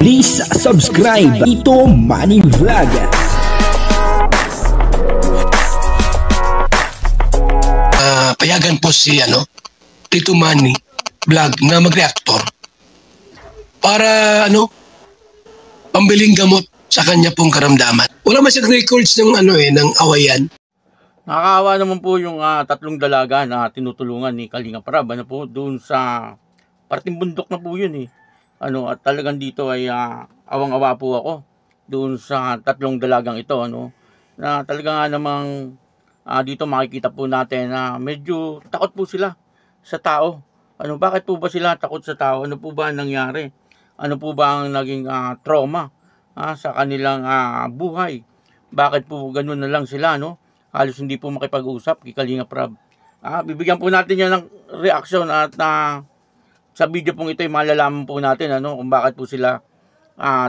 Please subscribe Tito Manny Vlog. Payagan po si Tito Manny Vlog na mag-reactor para pambiling gamot sa kanya pong karamdaman. Wala man siyang records ng ng awayan. Nakakaawa naman po yung tatlong dalaga na tinutulungan ni Kalinga Prab doon sa parting bundok na po yun at talagang dito ay awang-awa po ako doon sa tatlong dalagang ito na talaga namang dito makikita po natin na medyo takot po sila sa tao. Bakit po ba sila takot sa tao? Ano po ba ang nangyari? Ano po ba ang naging trauma sa kanilang buhay? Bakit po ganun na lang sila halos hindi po makipag-usap kay Kalinga Prab? Bibigyan po natin yan ng reaction at sa video pong ito ay malalaman po natin kung bakit po sila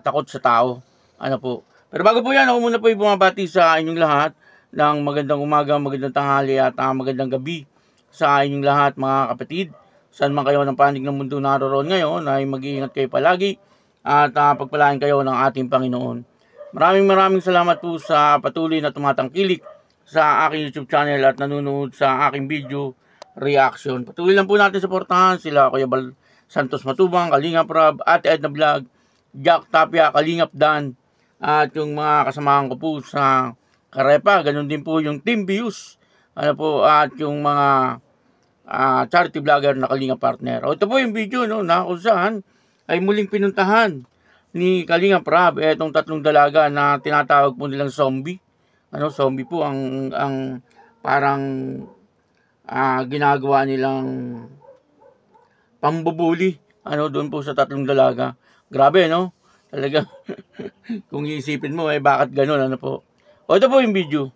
takot sa tao. Pero bago po yan, ako muna po ay bumabati sa inyong lahat ng magandang umaga, magandang tanghali at magandang gabi sa inyong lahat mga kapatid. Saan man kayo ng panig ng mundo naroon ngayon ay mag-iingat kayo palagi at pagpalain kayo ng ating Panginoon. Maraming salamat po sa patuloy na tumatangkilik sa aking YouTube channel at nanonood sa aking video reaction. Patuloy lang po natin suportahan sila Kuya Bal Santos Matubang, Kalinga Prab, Ate Edna Vlog, Jack Tapia, Kalingap Dan, at yung mga kasamahan ko po sa Karepa. Ganun din po yung Team Views, at yung mga charity vlogger na Kalinga Partner. Ito po yung video na kung saan ay muling pinuntahan ni Kalinga Prab etong tatlong dalaga na tinatawag po nilang zombie. Zombie po ang parang ginagawa nilang pambubuli doon po sa tatlong dalaga. Grabe talaga kung iisipin mo bakit gano'n po. Ito po yung video.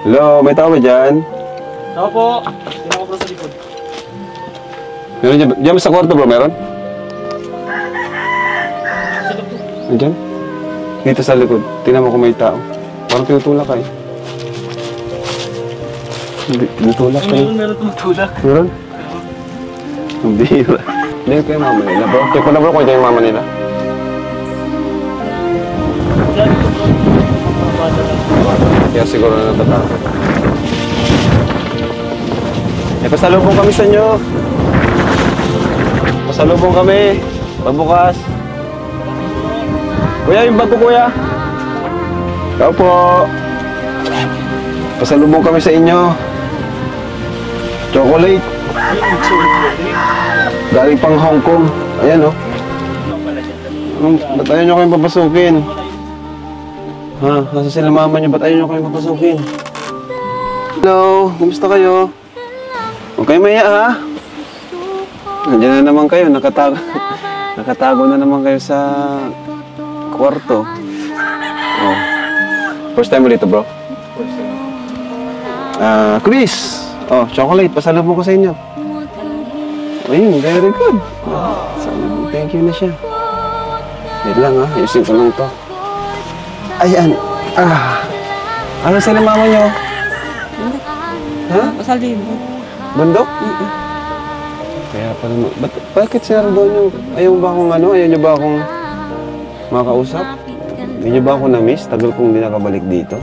Hello, may tao ba dyan? Tao po. Sino ko sa likod? Meron dyan, dyan sa kwarto bro, meron? Dyan? Dito sa likod. Tingnan mo kung may tao. Parang tinutulak kayo. Tinutulak kayo. Meron tumutulak. Meron? Ang bihira. Hindi ko yung mama nila bro. Check ko na bro kung ito yung mama nila. Kaya siguro na natatakot. Pasalubong kami sa inyo. Pasalubong kami. Pagbukas. Kuya, yung bag ko kuya. Ikaw po. Pasalubong kami sa inyo. Chocolate. Galing pang Hong Kong. Ayan ba't ayaw nyo kayong papasukin? Nasa sila mama nyo, ba't ayaw nyo kayong papasukin? Hello, kumusta kayo? Huwag kayo maya Nandiyan na naman kayo, nakatago na naman kayo sa kwarto. First time mo dito bro? Chris! Chocolate, pasalubong ko sa inyo. Ayun, very good. Thank you na siya. Wait lang ayusin ko lang to. Ayan. Ano sila mama nyo? Pasalibo. Bundok? Kaya pala bakit sinarado nyo? Ayaw nyo ba akong makausap? Hindi nyo ba ako na-miss? Tagal kong hindi nakabalik dito.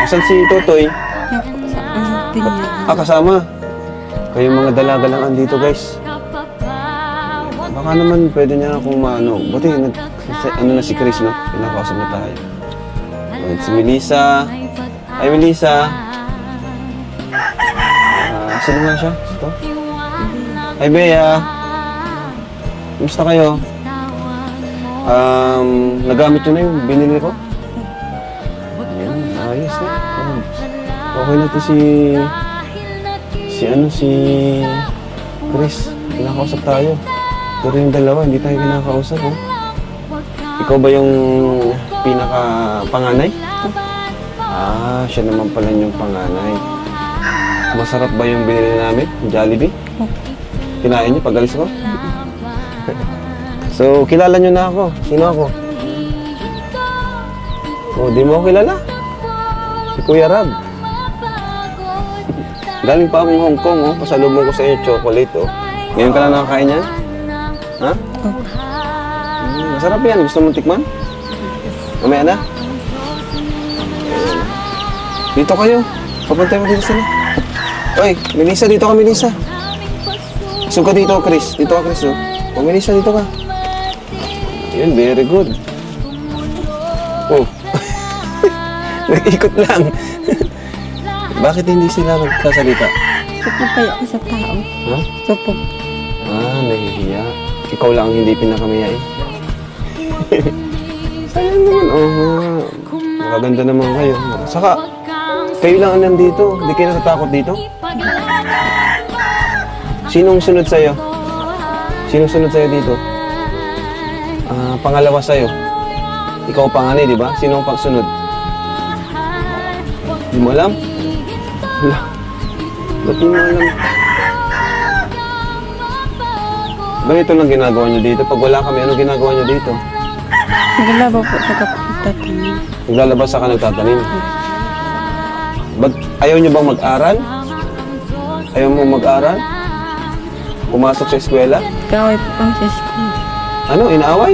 Saan si Totoy? Kasama. Kayong mga dalaga lang andito guys. Baka naman pwede niya akong buti na si Chris pinakausap na tayo. Si Melissa. Ay Melissa. Sino nga siya? Ito? Ay Bea. Kumusta kayo? Nagamit nyo na yung binili ko? Ayan, ayos na. Okay na to si Chris. Kinakausap tayo. Pero yung dalawa, hindi tayo kinakausap Ikaw ba yung pinaka-panganay? Siya naman pala yung panganay. Masarap ba yung binili namin? Jollibee? Kinain niyo pag alis ko? So, kilala niyo na ako. Sino ako? Di mo ako kilala? Si Kuya Rab. Galing pa akong Hong Kong, oh. Pasalubong ko sa inyo chocolate, oh. Ngayon ka lang nakakain yan? Ha? Masarap yan. Gusto mong tikman? Mamaya na? Dito kayo. Papuntay mo dito sila. Oy, Melissa, dito ka, Melissa. Gusto ka dito, Chris. Dito ka, Chris, oh. Oh, Melissa, dito ka. Yun, very good. Oh. Nag-ikot lang. Bakit hindi sila magsasalita? Supog kayo ako sa tao. Ha? Supog. Nahihiya. Ikaw lang ang hindi pinakamayain. Sayang naman. Magaganda naman kayo. Saka, kayo lang ang nandito. Hindi kayo natatakot dito? Sinong sunod sa'yo? Sinong sunod sa'yo dito? Pangalawa sa'yo. Ikaw panganay, di ba? Sino ang pagsunod? Di mo alam? Wala. Ba't di mo alam? Ganito lang ginagawa nyo dito. Pag wala kami, ano ginagawa nyo dito? Naglaba po sa kapatatanim. Naglalabas ka nagtatanim. Ba't ayaw nyo bang mag-aral? Ayaw mo mag-aral? Pumasok sa eskwela? Kaway po kami sa school. Ano? Inaaway?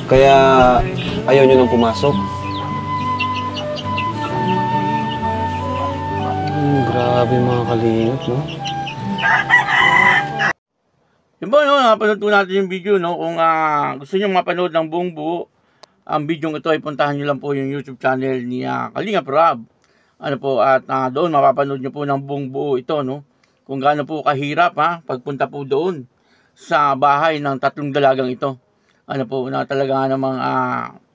Kaya ayaw nyo nang pumasok? Grabe mga kalingap, no? Yun po, no, napanood po natin yung video, no? Kung gusto nyo mapanood ng buong buo, ang video ito ay puntahan nyo lang po yung YouTube channel ni Kalingap Rob. Ano po, at doon mapapanood nyo po ng buong buo ito, no? Kung gaano po kahirap, pagpunta po doon sa bahay ng tatlong dalagang ito. Ano po, na talaga namang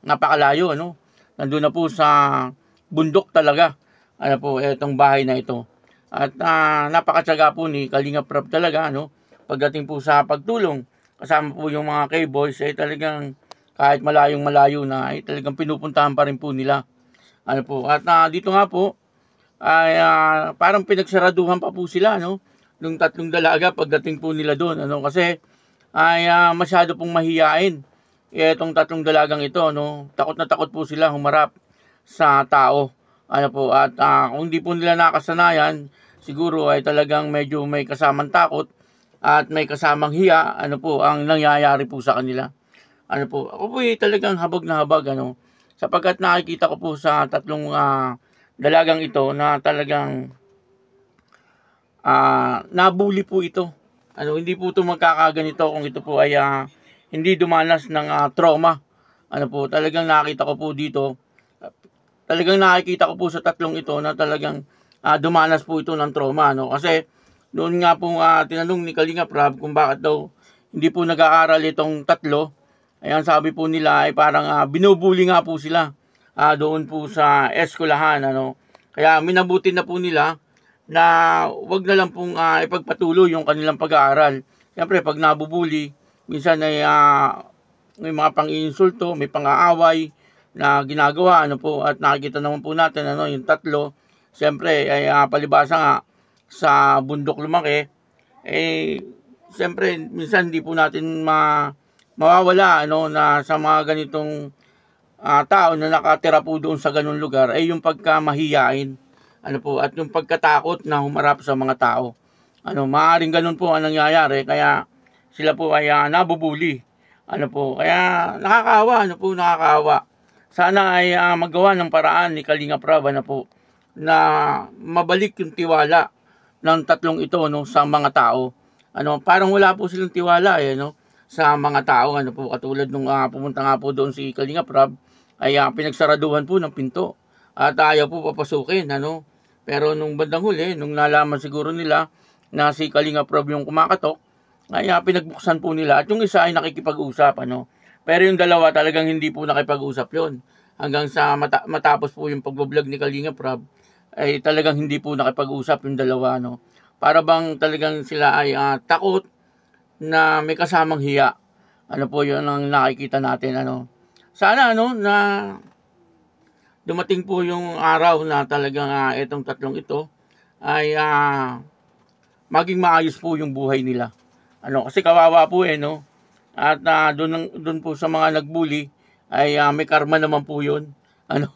napakalayo, ano? Nandun na po sa bundok talaga. Ano po, itong bahay na ito. At napakatyaga po ni Kalingap Rob talaga, ano? Pagdating po sa pagtulong, kasama po yung mga K-boys, ay talagang kahit malayong malayo na, ay talagang pinupuntahan pa rin po nila. Ano po, at dito nga po, ay parang pinagsaraduhan pa po sila, no? Nung tatlong dalaga pagdating po nila doon, ano? Kasi ay masyado pong mahiyain itong tatlong dalagang ito, no? Takot na takot po sila humarap sa tao. Ano po, at kung di po nila nakasanayan, siguro ay talagang medyo may kasamang takot at may kasamang hiya, ano po, ang nangyayari po sa kanila. Ano po, ako po ay talagang habag na habag, ano? Sapagkat nakikita ko po sa tatlong dalagang ito na talagang nabuli po ito. Ano, hindi po ito magkakaganito kung ito po ay hindi dumanas ng trauma. Ano po, talagang nakita ko po dito. Talagang nakikita ko po sa tatlong ito na talagang dumanas po ito ng trauma. No? Kasi noon nga po tinanong ni Kalingap Rob kung bakit daw hindi po nag-aaral itong tatlo. Ayan, sabi po nila ay parang binubuli nga po sila doon po sa eskwelahan. Ano? Kaya minabuti na po nila na wag na lang pong ipagpatuloy yung kanilang pag-aaral. Siyempre, pag nabubuli, minsan ay may mga pang-iinsulto, may pang-aaway na ginagawa. Ano po, at nakikita naman po natin ano, yung tatlo. Siyempre, ay palibasa nga sa bundok lumaki. Siyempre, minsan hindi po natin mawawala ano, na sa mga ganitong tao na nakatira po doon sa ganung lugar ay yung pagkamahiyain. Ano po, at yung pagkatakot na humarap sa mga tao. Ano, maaaring ganun po ang nangyayari, kaya sila po ay nabubuli. Ano po, kaya nakakaawa, ano po, nakakaawa. Sana ay magawa ng paraan ni Kalingap Rob, ano po, na mabalik yung tiwala ng tatlong ito, no, sa mga tao. Ano, parang wala po silang tiwala no, sa mga tao. Ano po, katulad nung pumunta nga po doon si Kalingap Rob, ay pinagsaraduhan po ng pinto. At ayaw po papasukin, ano. Pero nung bandang huli, nung nalaman siguro nila na si Kalingap Rob yung kumakatok, ay pinagbuksan po nila. At yung isa ay nakikipag-usap, ano. Pero yung dalawa talagang hindi po nakipag-usap yon. Hanggang sa matapos po yung pag-vlog ni Kalingap Rob, ay talagang hindi po nakipag-usap yung dalawa, no. Para bang talagang sila ay takot na may kasamang hiya. Ano po yun ang nakikita natin, ano. Sana, ano, na dumating po yung araw na talagang itong tatlong ito ay maging maayos po yung buhay nila. Ano, kasi kawawa po no. At doon po sa mga nagbuli ay may karma naman po yun. ano,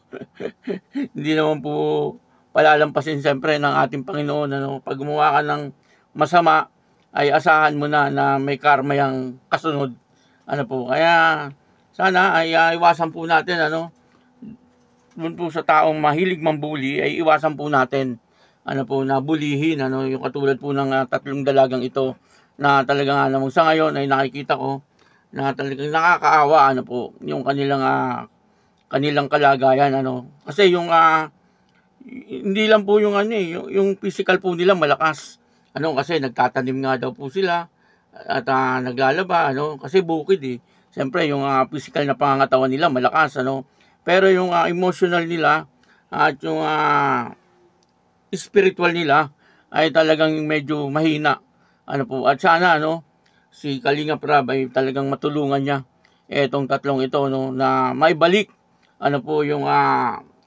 hindi naman po palalampasin siyempre ng ating Panginoon. Ano, pag gumawa ka ng masama, ay asahan mo na may karma yang kasunod. Ano po, kaya sana ay iwasan po natin, ano, dun po sa taong mahilig mambuli, ay iwasan po natin, ano po, na bulihin, ano, yung katulad po ng tatlong dalagang ito, na talagang namang sa ngayon ay nakikita ko, na talagang nakakaawa, ano po, yung kanilang kalagayan, ano, kasi yung, hindi lang po yung yung physical po nila malakas, ano, kasi nagtatanim nga daw po sila, at naglalaba, ano, kasi bukid eh. Siyempre, yung physical na pangangatawan nila malakas, ano. Pero yung emotional nila at yung spiritual nila ay talagang medyo mahina. Ano po, at sana, ano, si Kalinga Prab ay talagang matulungan niya etong tatlong ito, no, na may balik, ano po, yung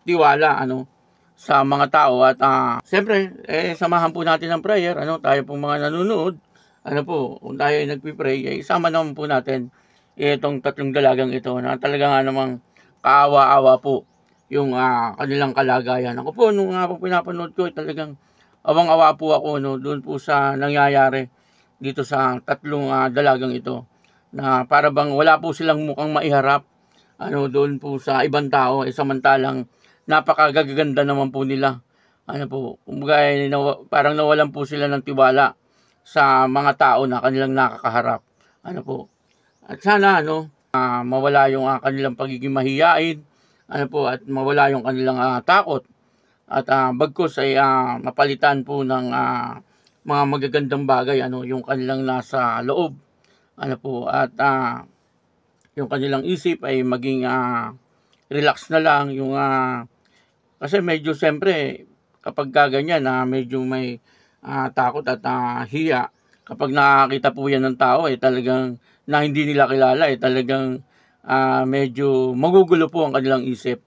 tiwala, ano, sa mga tao. At siyempre, samahan po natin ng prayer, ano, tayo pong mga nanonood, ano po, kung tayo ay nagpipray, ay sama naman po natin itong tatlong dalagang ito na talaga nga namang kaawa-awa po yung kanilang kalagayan. Ako po, nung po pinapanood ko, talagang awang-awa po ako, no, doon po sa nangyayari dito sa tatlong dalagang ito, na para bang wala po silang mukhang maiharap, ano, doon po sa ibang tao, samantalang napakagaganda naman po nila. Ano po, kumbaga, parang nawalan po sila ng tiwala sa mga tao na kanilang nakakaharap. Ano po, at sana, ano, mawala yung kanilang pagiging mahiyain, ano po, at mawala yung kanilang takot, at bagkus ay mapalitan po ng mga magagandang bagay, ano, yung kanilang nasa loob, ano po, at yung kanilang isip ay maging relax na lang, yung kasi medyo siyempre kapag ganyan medyo may takot at hiya, kapag nakakita po yan ng tao ay talagang na hindi nila kilala, ay talagang medyo magugulo po ang kanilang isip.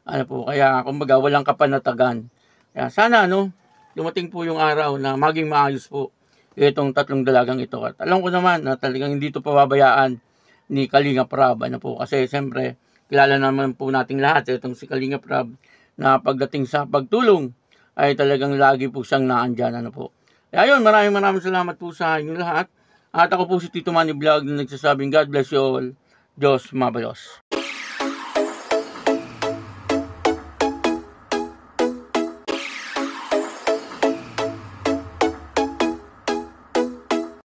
Ano po, kaya kumbaga walang kapanatagan. Kaya sana, ano, dumating po yung araw na maging maayos po itong tatlong dalagang ito. At alam ko naman na talagang hindi ito pababayaan ni Kalinga Prab. Ano po, kasi siyempre kilala naman po nating lahat itong si Kalinga Prab, na pagdating sa pagtulong ay talagang lagi po siyang naandyan. Ano po. Kaya yun, maraming salamat po sa inyong lahat. At ako po si Tito Manny Vlog na nagsasabing God bless you all. Diyos mabalos.